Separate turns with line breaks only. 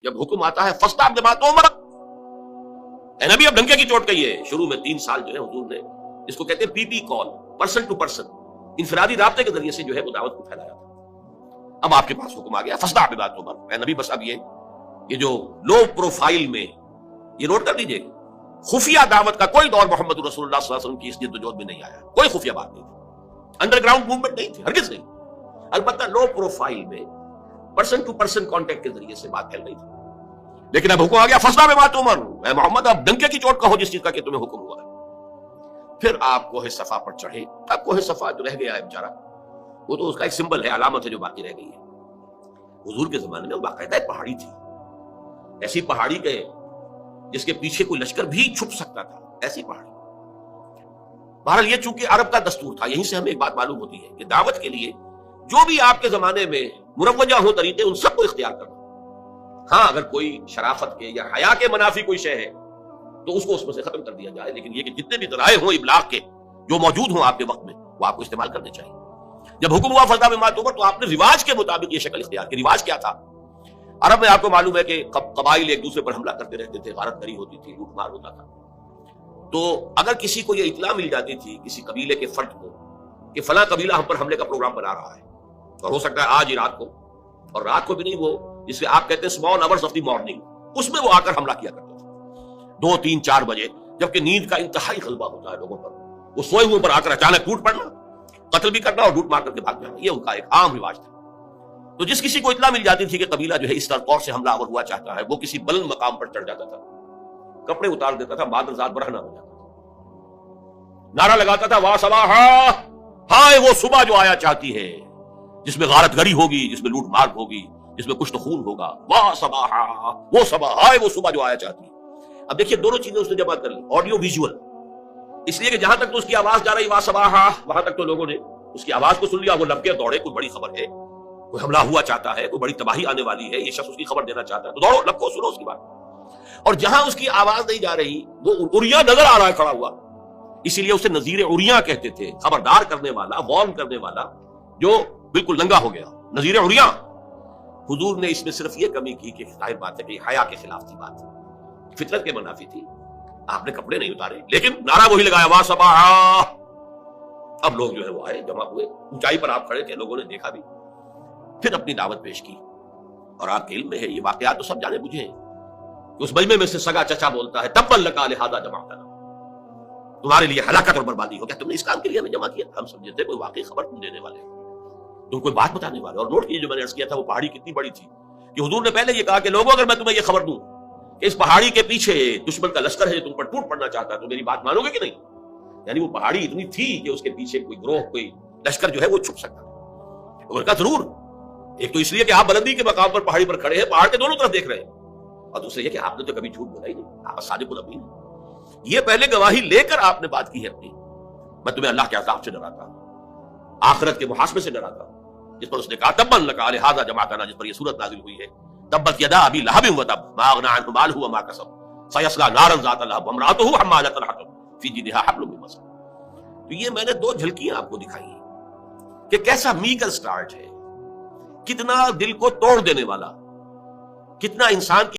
جب حکم آتا ہے فستا بما تؤمر، اے نبی اب ڈنکے کی چوٹ کہیے. شروع میں 3 سال جو ہے حضور نے اس کو کہتے ہیں پی پی کال، پرسن ٹو پرسن، انفرادی رابطے کے ذریعے سے جو ہے وہ دعوت کو پھیلایا تھا. اب آپ کے پاس حکم آ گیا فستا بما تؤمر. اے نبی بس اب یہ جو لو پروفائل میں، یہ نوٹ کر لیجئے، خفیہ دعوت کا کوئی دور محمد رسول اللہ صلی اللہ علیہ وسلم کی اس جد و جہد میں نہیں آیا. کوئی خفیہ بات نہیں تھی، انڈر گراؤنڈ موومنٹ نہیں تھی، ہرگز نہیں. البتہ لو پروفائل میں پرسن ٹو پرسن کانٹیکٹ کے ذریعے سے بات پھیل رہی تھی. لیکن اب حکم آ گیا فستا بما تؤمر، اے محمد اب ڈنکے کی چوٹ کہو جس چیز کا کہ تمہیں حکم ہوا ہے. پھر آپ کوہ صفا پر چڑھے. اب کوہ صفا جو رہ گیا ہے بیچارہ، وہ تو اس کا ایک سمبل ہے، علامت ہے جو باقی رہ گئی ہے. حضور کے زمانے میں باقاعدہ پہاڑی تھی، ایسی پہاڑی کے جس کے پیچھے کوئی لشکر بھی چھپ سکتا تھا، ایسی پہاڑی. بہرحال یہ چونکہ عرب کا دستور تھا، یہیں سے ہمیں ایک بات معلوم ہوتی ہے کہ دعوت کے لیے جو بھی آپ کے زمانے میں مروجہ ہو طریقے، ان سب کو اختیار کرنا. ہاں اگر کوئی شرافت کے یا حیا کے منافی کوئی شے ہے تو اس کو اس میں سے ختم کر دیا جائے، لیکن یہ کہ جتنے بھی ذرائع ہوں ابلاغ کے جو موجود ہوں آپ کے وقت میں، وہ آپ کو استعمال کرنے چاہیے. جب حکم ہوا فستا بما تؤمر تو آپ نے رواج کے مطابق یہ شکل اختیار کی. رواج کیا تھا؟ عرب میں آپ کو معلوم ہے کہ قبائل ایک دوسرے پر حملہ کرتے رہتے تھے، غارت گری ہوتی تھی، لوٹ مار ہوتا تھا. تو اگر کسی کو یہ اطلاع مل جاتی تھی کسی قبیلے کے فرد کو کہ فلاں قبیلہ ہم پر حملے کا پروگرام بنا رہا ہے، اور ہو سکتا ہے آج ہی رات کو، اور رات کو بھی نہیں، وہ جسے آپ کہتے ہیں small hours of the morning, اس میں وہ آ کر حملہ کیا کرتے تھے 2 3 4 بجے، جبکہ نیند کا انتہائی غلبہ ہوتا ہے لوگوں پر. وہ سوئے ہوئے پر آ کر اچانک ٹوٹ پڑنا، قتل بھی کرنا اور لوٹ مار کر کے بھاگ جانا، یہ ان کا ایک عام رواج تھا. تو جس کسی کو اطلاع مل جاتی تھی کہ قبیلہ جو ہے اس طور سے حملہ آور ہوا چاہتا ہے، وہ کسی بلند مقام پر چڑھ جاتا تھا، کپڑے اتار دیتا تھا، بادل ذات برہنہ ہو جاتا تھا، نعرہ لگاتا تھا وا صباحا، ہائے وہ صبح جو آیا چاہتی ہے، جس میں غارت گری ہوگی، جس میں لوٹ مار ہوگی، جس میں کشت خون ہوگا. وا صباحا، وہ صبح، ہائے وہ صبح جو آیا چاہتی ہے. اب دیکھیے دونوں چیزیں اس نے جمع کر لی، آڈیو ویژول، اس لیے کہ جہاں تک تو اس کی آواز جا رہی وا صباحا، وہاں تک تو لوگوں نے اس کی آواز کو سن لیا، وہ لپکے دوڑے، کوئی بڑی خبر ہے، کوئی حملہ ہوا چاہتا ہے، کوئی بڑی تباہی آنے والی ہے، یہ شخص اس کی خبر دینا چاہتا ہے، تو دوڑو لپکو سنو اس کی بات. اور جہاں اس کی آواز نہیں جا رہی، وہ عریاں نظر آ رہا ہے کھڑا ہوا، اسی لیے اسے نذیر عریاں کہتے تھے، خبردار کرنے والا، وارن کرنے والا، جو بالکل ننگا ہو گیا، نذیر عریاں. حضور نے اس میں صرف یہ کمی کی کہ ظاہر بات ہے کہ حیا کے خلاف تھی بات، فطرت کے منافی تھی. آپ نے کپڑے نہیں اتارے، لیکن نعرہ وہی لگایا وا صباحا. اب لوگ جو ہے وہ آئے، جمع ہوئے، اونچائی پر آپ کھڑے تھے، لوگوں نے دیکھا بھی، پھر اپنی دعوت پیش کی. اور آپ کے علم میں ہے یہ واقعات تو سب جانے بوجھے ہیں کہ اس مجمع میں سے سگا چچا بولتا ہے تبا لکا لہذا جمعتنا، تمہارے لیے ہلاکت اور بربادی ہو، کیا تم نے اس کام کے لیے ہمیں جمع کیا؟ ہم سمجھے تھے کوئی واقعی خبر تم دینے والے، تم کوئی بات بتانے والے. اور نوٹ کیجیے جو میں نے عرض کیا تھا، وہ پہاڑی کتنی بڑی تھی کہ حضور نے پہلے یہ کہا کہ لوگوں اگر میں تمہیں یہ خبر دوں کہ اس پہاڑی کے پیچھے دشمن کا لشکر ہے جو تم پر ٹوٹ پڑنا چاہتا ہے، تو میری بات مانو گے کہ نہیں؟ یعنی وہ پہاڑی اتنی تھی کہ اس کے پیچھے کوئی گروہ، کوئی لشکر جو ہے وہ چھپ سکتا ہے. انہوں نے کہا ضرور، ایک تو اس لیے کہ آپ بلندی کے مقام پر پہاڑی پر کھڑے ہیں، پہاڑ کے دونوں طرف دیکھ رہے ہیں، اور دوسرے یہ کہ آپ نے تو کبھی جھوٹ بولا ہی نہیں، آپ صادق الامین. یہ پہلے گواہی لے کر آپ نے بات کی ہے اپنی. میں تمہیں اللہ کے عذاب سے ڈراتا ہوں، آخرت کے محاسبے سے ڈراتا ہوں، جس پر اس نے کہا تبا لکا لہذا جمعتنا، جس پر یہ سورت نازل ہوئی ہے تبت یدا ابی لہب وتب ما اغنی عنہ مالہ وما کسب سیصلی نارا ذات لہب وامرأتہ حمالۃ الحطب فی جیدہا حبل من مسد. تو یہ میں نے 2 جھلکیاں آپ کو دکھائی ہیں کہ کیسا میگر سٹارٹ ہے، کتنا دل کو توڑ دینے والا، کتنا انسان کی